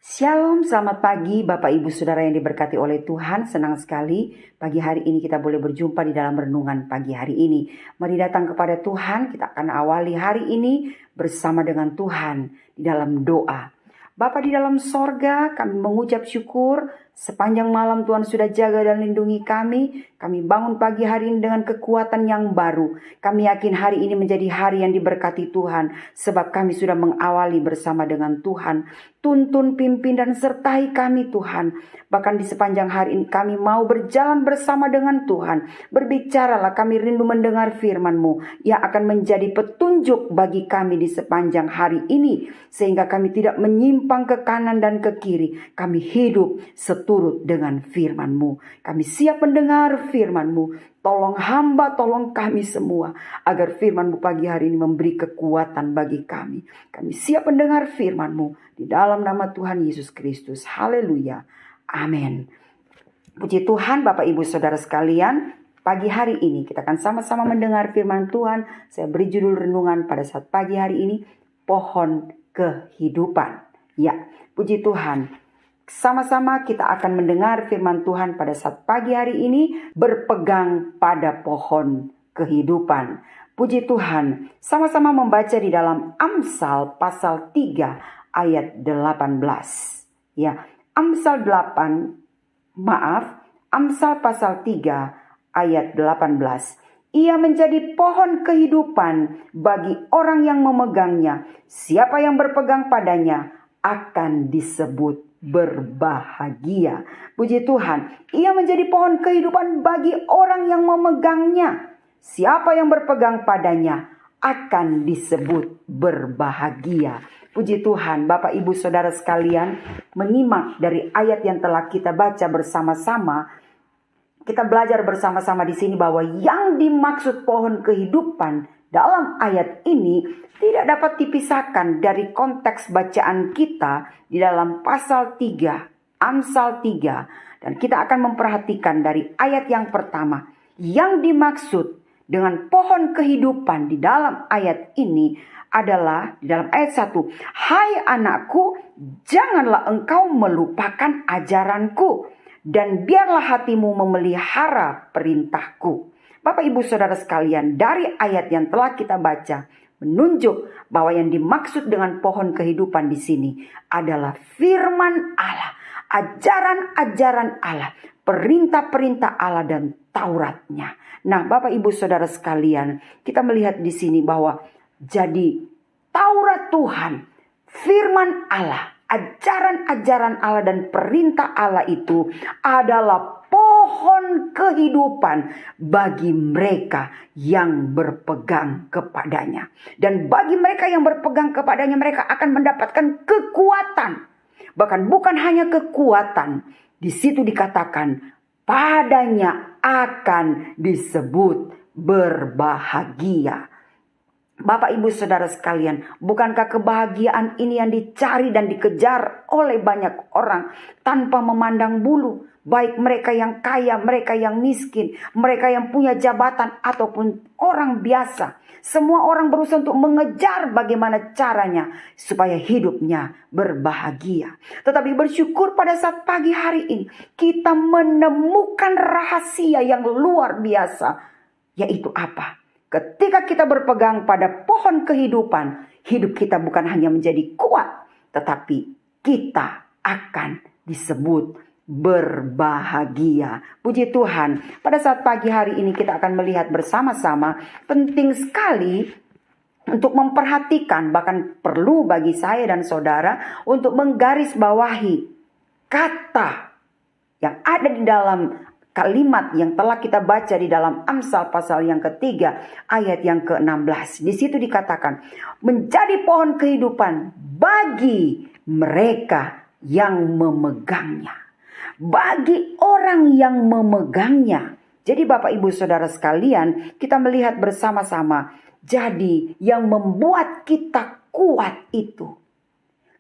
Shalom, selamat pagi Bapak Ibu Saudara yang diberkati oleh Tuhan. Senang sekali pagi hari ini kita boleh berjumpa di dalam renungan pagi hari ini. Mari datang kepada Tuhan, kita akan awali hari ini bersama dengan Tuhan di dalam doa. Bapa di dalam sorga, kami mengucap syukur sepanjang malam Tuhan sudah jaga dan lindungi kami. Kami bangun pagi hari ini dengan kekuatan yang baru. Kami yakin hari ini menjadi hari yang diberkati Tuhan, sebab kami sudah mengawali bersama dengan Tuhan. Tuntun, pimpin, dan sertai kami Tuhan. Bahkan di sepanjang hari ini kami mau berjalan bersama dengan Tuhan. Berbicaralah, kami rindu mendengar firman-Mu yang akan menjadi petunjuk bagi kami di sepanjang hari ini. Sehingga kami tidak menyimpang ke kanan dan ke kiri. Kami hidup seturut dengan firman-Mu. Kami siap mendengar firman-Mu. Tolong hamba, tolong kami semua, agar firman-Mu pagi hari ini memberi kekuatan bagi kami. Kami siap mendengar firman-Mu di dalam nama Tuhan Yesus Kristus. Haleluya. Amin. Puji Tuhan Bapak Ibu Saudara sekalian. Pagi hari ini kita akan sama-sama mendengar firman Tuhan. Saya beri judul renungan pada saat pagi hari ini, pohon kehidupan. Ya, puji Tuhan. Sama-sama kita akan mendengar firman Tuhan pada saat pagi hari ini, berpegang pada pohon kehidupan. Puji Tuhan, sama-sama membaca di dalam Amsal pasal 3 ayat 18. Ya, Amsal pasal 3 ayat 18. Ia menjadi pohon kehidupan bagi orang yang memegangnya. Siapa yang berpegang padanya akan disebut berbahagia. Puji Tuhan, ia menjadi pohon kehidupan bagi orang yang memegangnya. Siapa yang berpegang padanya akan disebut berbahagia. Puji Tuhan, Bapak Ibu Saudara sekalian, menyimak dari ayat yang telah kita baca bersama-sama. Kita belajar bersama-sama di sini bahwa yang dimaksud pohon kehidupan dalam ayat ini tidak dapat dipisahkan dari konteks bacaan kita di dalam pasal 3, Amsal 3. Dan kita akan memperhatikan dari ayat yang pertama. Yang dimaksud dengan pohon kehidupan di dalam ayat ini adalah di dalam ayat 1. Hai anakku, janganlah engkau melupakan ajaranku, dan biarlah hatimu memelihara perintahku. Bapak Ibu Saudara sekalian, dari ayat yang telah kita baca menunjuk bahwa yang dimaksud dengan pohon kehidupan di sini adalah firman Allah, ajaran-ajaran Allah, perintah-perintah Allah dan Tauratnya. Nah, Bapak Ibu Saudara sekalian, kita melihat di sini bahwa jadi Taurat Tuhan, firman Allah, ajaran-ajaran Allah dan perintah Allah itu adalah pohon kehidupan bagi mereka yang berpegang kepadanya. Dan bagi mereka yang berpegang kepadanya, mereka akan mendapatkan kekuatan. Bahkan bukan hanya kekuatan. Di situ dikatakan padanya akan disebut berbahagia. Bapak Ibu Saudara sekalian, bukankah kebahagiaan ini yang dicari dan dikejar oleh banyak orang tanpa memandang bulu? Baik mereka yang kaya, mereka yang miskin, mereka yang punya jabatan ataupun orang biasa. Semua orang berusaha untuk mengejar bagaimana caranya supaya hidupnya berbahagia. Tetapi bersyukur pada saat pagi hari ini kita menemukan rahasia yang luar biasa. Yaitu apa? Ketika kita berpegang pada pohon kehidupan, hidup kita bukan hanya menjadi kuat, tetapi kita akan disebut berbahagia. Puji Tuhan, pada saat pagi hari ini kita akan melihat bersama-sama, penting sekali untuk memperhatikan, bahkan perlu bagi saya dan saudara untuk menggarisbawahi kata yang ada di dalam kalimat yang telah kita baca di dalam Amsal pasal yang ketiga ayat yang ke-16. Di situ dikatakan menjadi pohon kehidupan bagi mereka yang memegangnya. Bagi orang yang memegangnya. Jadi Bapak Ibu Saudara sekalian, kita melihat bersama-sama. Jadi yang membuat kita kuat itu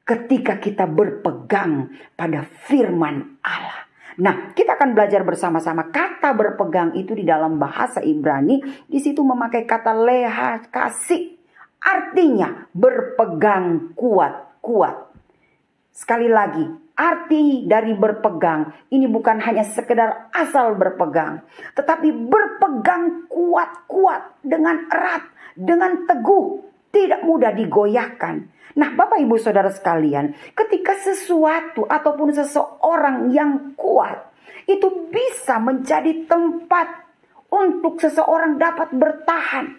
ketika kita berpegang pada firman Allah. Nah, kita akan belajar bersama-sama kata berpegang itu di dalam bahasa Ibrani. Di situ memakai kata lehakasi. Artinya berpegang kuat-kuat. Sekali lagi, arti dari berpegang ini bukan hanya sekedar asal berpegang, tetapi berpegang kuat-kuat dengan erat, dengan teguh, tidak mudah digoyahkan. Nah, Bapak Ibu Saudara sekalian, ketika sesuatu ataupun seseorang yang kuat itu bisa menjadi tempat untuk seseorang dapat bertahan,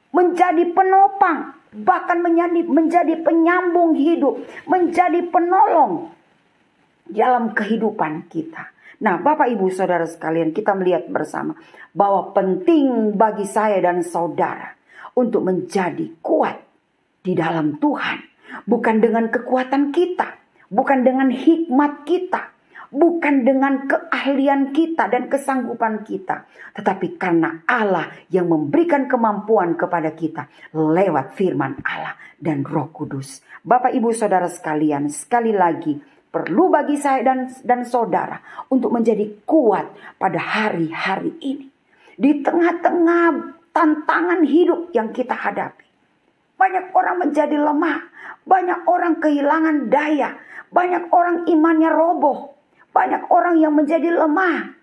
menjadi penopang, bahkan menjadi penyambung hidup, menjadi penolong dalam kehidupan kita. Nah, Bapak Ibu Saudara sekalian, kita melihat bersama bahwa penting bagi saya dan saudara untuk menjadi kuat di dalam Tuhan. Bukan dengan kekuatan kita, bukan dengan hikmat kita, bukan dengan keahlian kita dan kesanggupan kita, tetapi karena Allah yang memberikan kemampuan kepada kita lewat firman Allah dan Roh Kudus. Bapak Ibu Saudara sekalian, sekali lagi perlu bagi saya dan saudara untuk menjadi kuat pada hari-hari ini. Di tengah-tengah tantangan hidup yang kita hadapi, banyak orang menjadi lemah, banyak orang kehilangan daya, banyak orang imannya roboh, banyak orang yang menjadi lemah.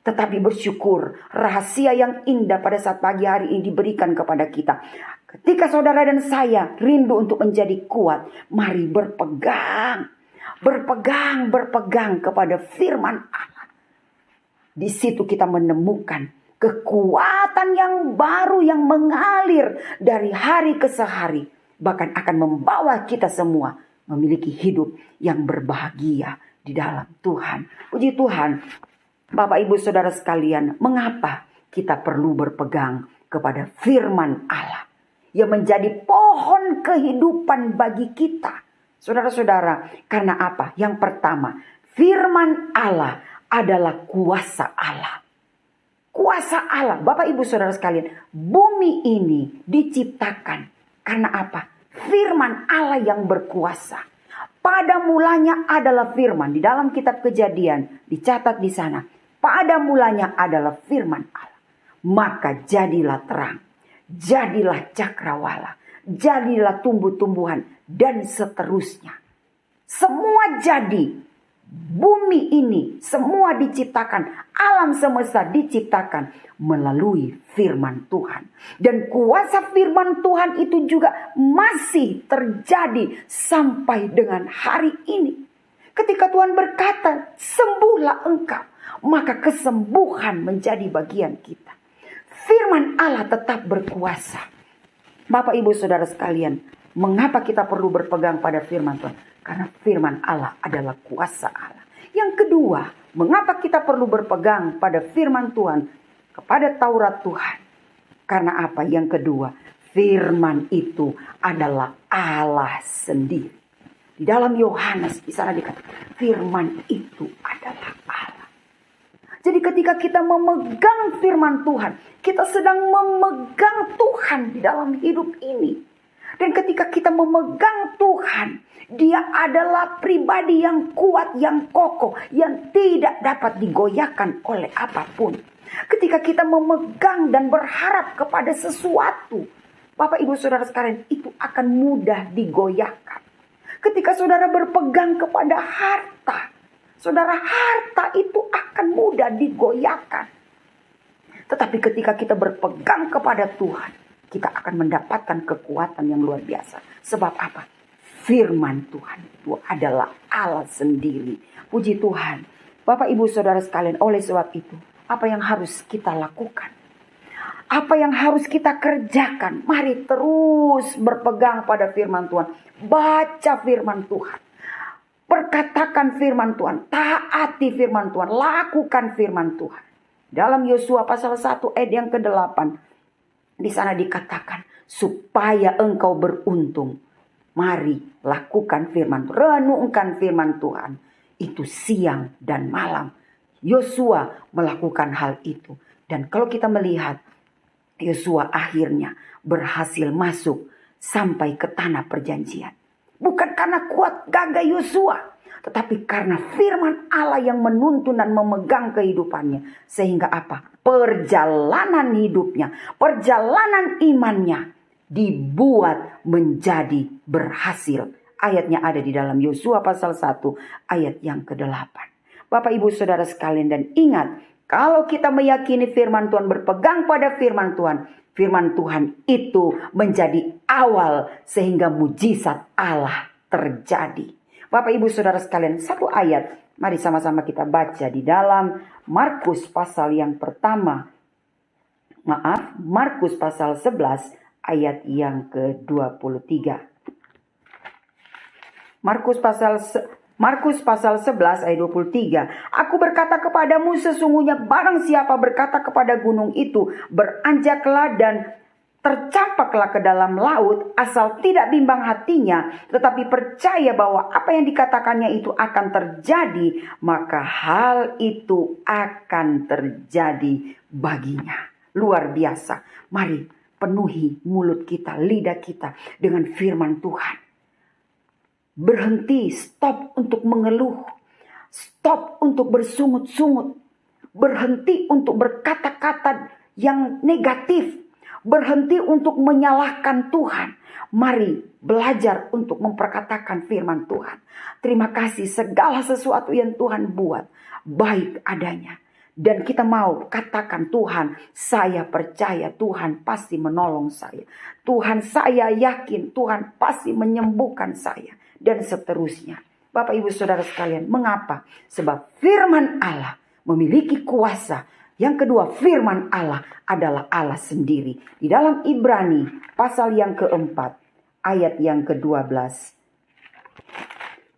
Tetapi bersyukur rahasia yang indah pada saat pagi hari ini diberikan kepada kita. Ketika saudara dan saya rindu untuk menjadi kuat, mari berpegang kepada firman Allah. Di situ kita menemukan kekuatan yang baru yang mengalir dari hari ke hari, bahkan akan membawa kita semua memiliki hidup yang berbahagia di dalam Tuhan. Puji Tuhan, Bapak Ibu Saudara sekalian, mengapa kita perlu berpegang kepada firman Allah yang menjadi pohon kehidupan bagi kita? Saudara-saudara, karena apa? Yang pertama, firman Allah adalah kuasa Allah. Kuasa Allah, Bapak Ibu Saudara sekalian, bumi ini diciptakan karena apa? Firman Allah yang berkuasa. Pada mulanya adalah firman. Di dalam kitab Kejadian dicatat di sana. Pada mulanya adalah firman Allah. Maka jadilah terang. Jadilah cakrawala. Jadilah tumbuh-tumbuhan. Dan seterusnya. Semua jadi. Bumi ini semua diciptakan. Alam semesta diciptakan melalui firman Tuhan. Dan kuasa firman Tuhan itu juga masih terjadi sampai dengan hari ini. Ketika Tuhan berkata, sembuhlah engkau, maka kesembuhan menjadi bagian kita. Firman Allah tetap berkuasa. Bapak Ibu Saudara sekalian, mengapa kita perlu berpegang pada firman Tuhan? Karena firman Allah adalah kuasa Allah. Yang kedua, mengapa kita perlu berpegang pada firman Tuhan, kepada Taurat Tuhan? Karena apa? Yang kedua, firman itu adalah Allah sendiri. Di dalam Yohanes di sana dikatakan, firman itu adalah Allah. Jadi ketika kita memegang firman Tuhan, kita sedang memegang Tuhan di dalam hidup ini. Dan ketika kita memegang Tuhan, Dia adalah pribadi yang kuat, yang kokoh, yang tidak dapat digoyahkan oleh apapun. Ketika kita memegang dan berharap kepada sesuatu, Bapak Ibu Saudara sekalian, itu akan mudah digoyahkan. Ketika saudara berpegang kepada harta, saudara, harta itu akan mudah digoyahkan. Tetapi ketika kita berpegang kepada Tuhan, kita akan mendapatkan kekuatan yang luar biasa. Sebab apa? Firman Tuhan itu adalah Allah sendiri. Puji Tuhan. Bapak Ibu Saudara sekalian, oleh sebab itu, apa yang harus kita lakukan? Apa yang harus kita kerjakan? Mari terus berpegang pada firman Tuhan. Baca firman Tuhan. Perkatakan firman Tuhan. Taati firman Tuhan. Lakukan firman Tuhan. Dalam Yosua pasal 1 ayat yang ke-8. Di sana dikatakan, supaya engkau beruntung, mari lakukan firman Tuhan. Renungkan firman Tuhan. Itu siang dan malam. Yosua melakukan hal itu. Dan kalau kita melihat, Yosua akhirnya berhasil masuk sampai ke tanah perjanjian. Bukan karena kuat gagah Yosua, tetapi karena firman Allah yang menuntun dan memegang kehidupannya. Sehingga apa? Perjalanan hidupnya, perjalanan imannya dibuat menjadi berhasil Ayatnya ada di dalam Yosua pasal 1 ayat yang ke-8. Bapak Ibu Saudara sekalian, dan ingat, kalau kita meyakini firman Tuhan, berpegang pada firman Tuhan itu menjadi awal sehingga mujizat Allah terjadi. Bapak Ibu Saudara sekalian, satu ayat mari sama-sama kita baca di dalam Markus pasal yang pertama. Markus pasal 11 ayat yang ke-23. Markus pasal 11 ayat 23. Aku berkata kepadamu, sesungguhnya barang siapa berkata kepada gunung itu, beranjaklah dan tercampaklah ke dalam laut, asal tidak bimbang hatinya, tetapi percaya bahwa apa yang dikatakannya itu akan terjadi, maka hal itu akan terjadi baginya. Luar biasa. Mari penuhi mulut kita, lidah kita dengan firman Tuhan. Berhenti, stop untuk mengeluh. Stop untuk bersungut-sungut. Berhenti untuk berkata-kata yang negatif. Berhenti untuk menyalahkan Tuhan. Mari belajar untuk memperkatakan firman Tuhan. Terima kasih, segala sesuatu yang Tuhan buat baik adanya. Dan kita mau katakan, Tuhan, saya percaya Tuhan pasti menolong saya. Tuhan, saya yakin Tuhan pasti menyembuhkan saya. Dan seterusnya. Bapak Ibu Saudara sekalian, mengapa? Sebab firman Allah memiliki kuasa. Yang kedua, firman Allah adalah Allah sendiri. Di dalam Ibrani pasal yang keempat, ayat yang ke-12.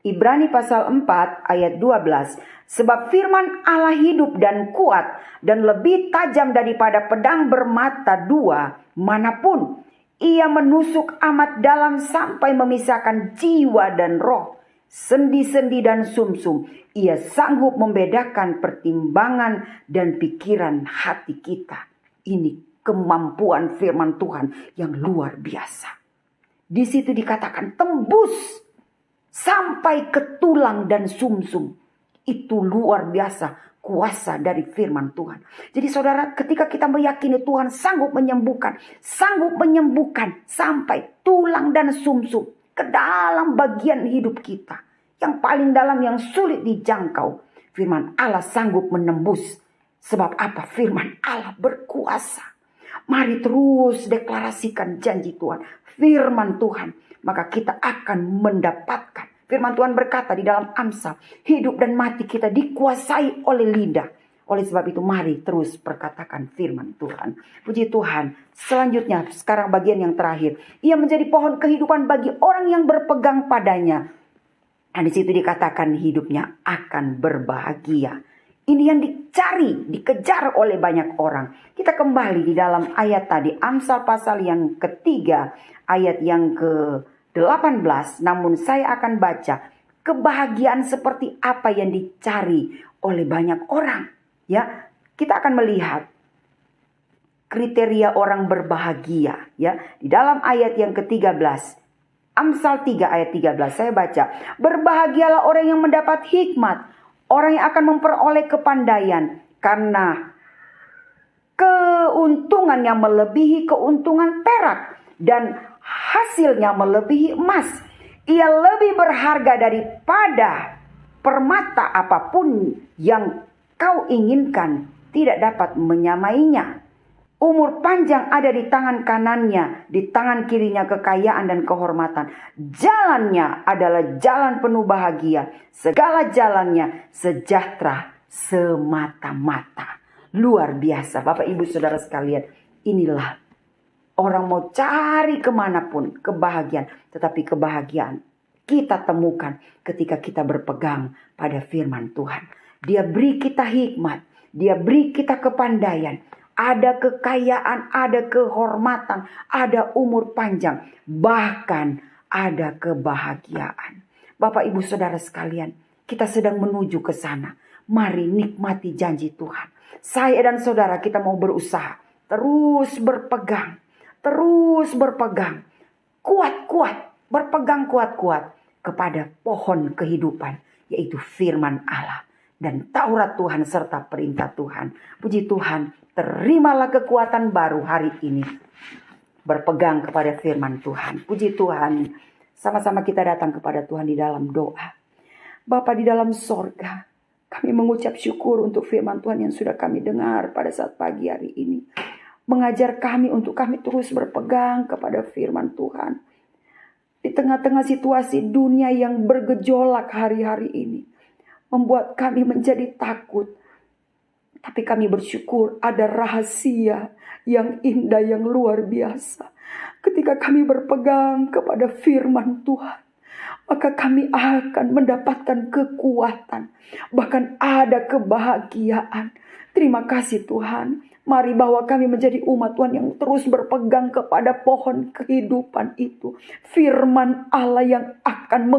Ibrani pasal 4 ayat 12. Sebab firman Allah hidup dan kuat dan lebih tajam daripada pedang bermata dua manapun. Ia menusuk amat dalam sampai memisahkan jiwa dan roh, sendi-sendi dan sumsum. Ia sanggup membedakan pertimbangan dan pikiran hati kita. Ini kemampuan firman Tuhan yang luar biasa. Di situ dikatakan tembus sampai ke tulang dan sumsum. Itu luar biasa kuasa dari firman Tuhan. Jadi saudara, ketika kita meyakini Tuhan sanggup menyembuhkan sampai tulang dan sumsum ke dalam bagian hidup kita. Yang paling dalam, yang sulit dijangkau. Firman Allah sanggup menembus. Sebab apa? Firman Allah berkuasa. Mari terus deklarasikan janji Tuhan. Firman Tuhan. Maka kita akan mendapatkan. Firman Tuhan berkata di dalam Amsal, hidup dan mati kita dikuasai oleh lidah. Oleh sebab itu mari terus perkatakan firman Tuhan. Puji Tuhan. Selanjutnya, sekarang bagian yang terakhir. Ia menjadi pohon kehidupan bagi orang yang berpegang padanya. Dan di situ dikatakan hidupnya akan berbahagia. Ini yang dicari, dikejar oleh banyak orang. Kita kembali di dalam ayat tadi. Amsal pasal yang ketiga, ayat yang ke-18, namun saya akan baca kebahagiaan seperti apa yang dicari oleh banyak orang. Ya, kita akan melihat kriteria orang berbahagia. Ya, di dalam ayat yang ke-13, Amsal 3 ayat 13 saya baca, berbahagialah orang yang mendapat hikmat, orang yang akan memperoleh kepandaian, karena keuntungannya melebihi keuntungan perak dan hasilnya melebihi emas. Ia lebih berharga daripada permata, apapun yang kau inginkan tidak dapat menyamainya. Umur panjang ada di tangan kanannya, di tangan kirinya kekayaan dan kehormatan. Jalannya adalah jalan penuh bahagia, segala jalannya sejahtera semata-mata. Luar biasa Bapak Ibu Saudara sekalian. Inilah orang mau cari kemanapun kebahagiaan. Tetapi kebahagiaan kita temukan ketika kita berpegang pada firman Tuhan. Dia beri kita hikmat. Dia beri kita kepandaian. Ada kekayaan, ada kehormatan, ada umur panjang. Bahkan ada kebahagiaan. Bapak Ibu Saudara sekalian, kita sedang menuju ke sana. Mari nikmati janji Tuhan. Saya dan saudara kita mau berusaha. Terus berpegang. Terus berpegang. Kuat-kuat. Berpegang kuat-kuat kepada pohon kehidupan. Yaitu firman Allah. Dan Taurat Tuhan serta perintah Tuhan. Puji Tuhan, terimalah kekuatan baru hari ini. Berpegang kepada firman Tuhan. Puji Tuhan, Sama-sama kita datang kepada Tuhan di dalam doa. Bapa di dalam sorga, kami mengucap syukur untuk firman Tuhan yang sudah kami dengar pada saat pagi hari ini. Mengajar kami untuk kami terus berpegang kepada firman Tuhan. Di tengah-tengah situasi dunia yang bergejolak hari-hari ini, membuat kami menjadi takut. Tapi kami bersyukur ada rahasia yang indah, yang luar biasa. Ketika kami berpegang kepada firman Tuhan, maka kami akan mendapatkan kekuatan. Bahkan ada kebahagiaan. Terima kasih Tuhan. Mari bawa kami menjadi umat Tuhan yang terus berpegang kepada pohon kehidupan itu. Firman Allah yang akan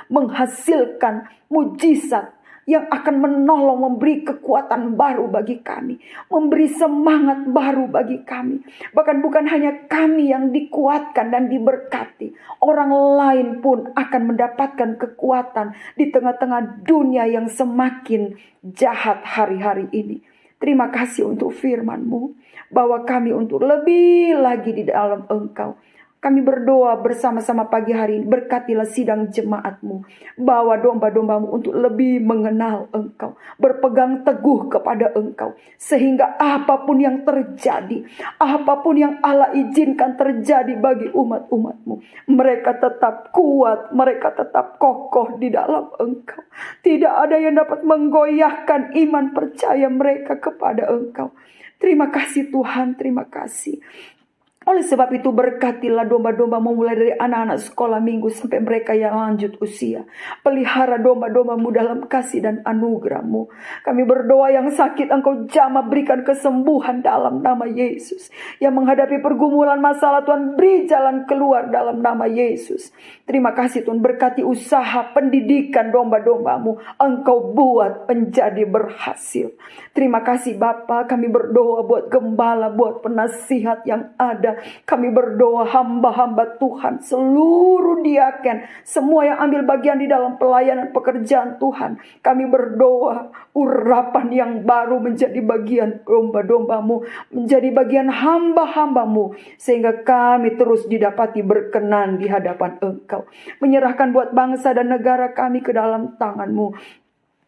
menghasilkan mujizat, yang akan menolong, memberi kekuatan baru bagi kami, memberi semangat baru bagi kami. Bahkan bukan hanya kami yang dikuatkan dan diberkati, orang lain pun akan mendapatkan kekuatan di tengah-tengah dunia yang semakin jahat hari-hari ini. Terima kasih untuk firman-Mu, bawa kami untuk lebih lagi di dalam Engkau. Kami berdoa bersama-sama pagi hari ini, berkatilah sidang jemaat-Mu. Bawa domba-domba-Mu untuk lebih mengenal Engkau, berpegang teguh kepada Engkau. Sehingga apapun yang terjadi, apapun yang Allah izinkan terjadi bagi umat-umat-Mu, mereka tetap kuat, mereka tetap kokoh di dalam Engkau. Tidak ada yang dapat menggoyahkan iman percaya mereka kepada Engkau. Terima kasih Tuhan, terima kasih. Oleh sebab itu berkatilah domba-domba mulai dari anak-anak sekolah minggu sampai mereka yang lanjut usia. Pelihara domba-domba-Mu dalam kasih dan anugerah-Mu. Kami berdoa yang sakit Engkau jamah, berikan kesembuhan dalam nama Yesus. Yang menghadapi pergumulan masalah Tuhan, beri jalan keluar dalam nama Yesus. Terima kasih Tuhan, berkati usaha pendidikan domba-domba-Mu. Engkau buat menjadi berhasil. Terima kasih Bapa, kami berdoa buat gembala, buat penasihat yang ada. Kami berdoa hamba-hamba Tuhan, seluruh diaken, semua yang ambil bagian di dalam pelayanan pekerjaan Tuhan. Kami berdoa urapan yang baru menjadi bagian domba-domba-Mu, menjadi bagian hamba-hamba-Mu, sehingga kami terus didapati berkenan di hadapan Engkau. Menyerahkan buat bangsa dan negara kami ke dalam tangan-Mu.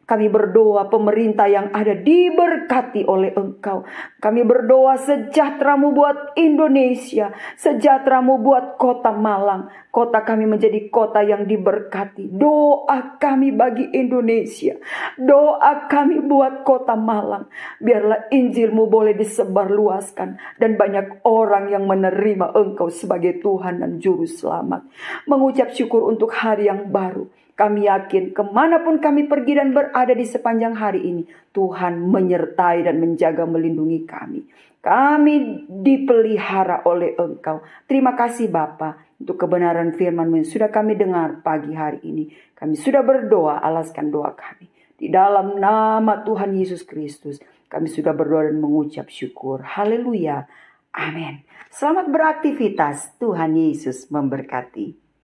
Kami berdoa pemerintah yang ada diberkati oleh Engkau. Kami berdoa sejahtera-Mu buat Indonesia, sejahtera-Mu buat kota Malang. Kota kami menjadi kota yang diberkati. Doa kami bagi Indonesia, doa kami buat kota Malang. Biarlah Injil-Mu boleh disebarluaskan dan banyak orang yang menerima Engkau sebagai Tuhan dan Juru Selamat. Mengucap syukur untuk hari yang baru. Kami yakin kemanapun kami pergi dan berada di sepanjang hari ini, Tuhan menyertai dan menjaga melindungi kami. Kami dipelihara oleh Engkau. Terima kasih Bapa untuk kebenaran firman-Mu yang sudah kami dengar pagi hari ini. Kami sudah berdoa, alaskan doa kami. Di dalam nama Tuhan Yesus Kristus, kami sudah berdoa dan mengucap syukur. Haleluya. Amin. Selamat beraktivitas. Tuhan Yesus memberkati.